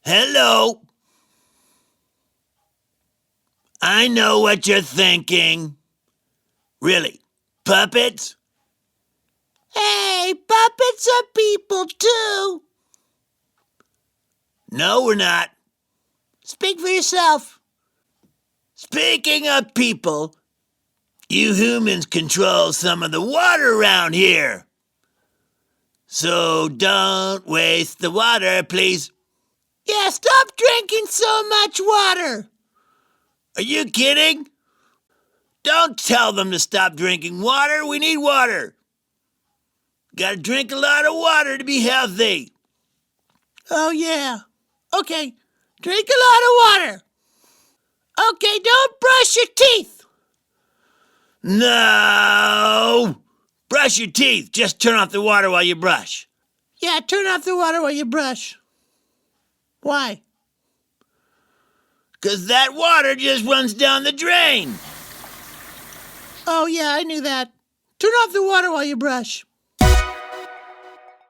Hello. I know what you're thinking. Really? Puppets? Hey, puppets are people too. No, we're not. Speak for yourself. Speaking of people, you humans control some of the water around here. So don't waste the water, please. Yeah, stop drinking so much water. Are you kidding? Don't tell them to stop drinking water. We need water. Gotta drink a lot of water to be healthy. Oh, yeah. Okay, drink a lot of water. Okay, don't brush your teeth. No! Brush your teeth. Just turn off the water while you brush. Yeah, turn off the water while you brush. Why? 'Cause that water just runs down the drain. Oh, yeah, I knew that. Turn off the water while you brush.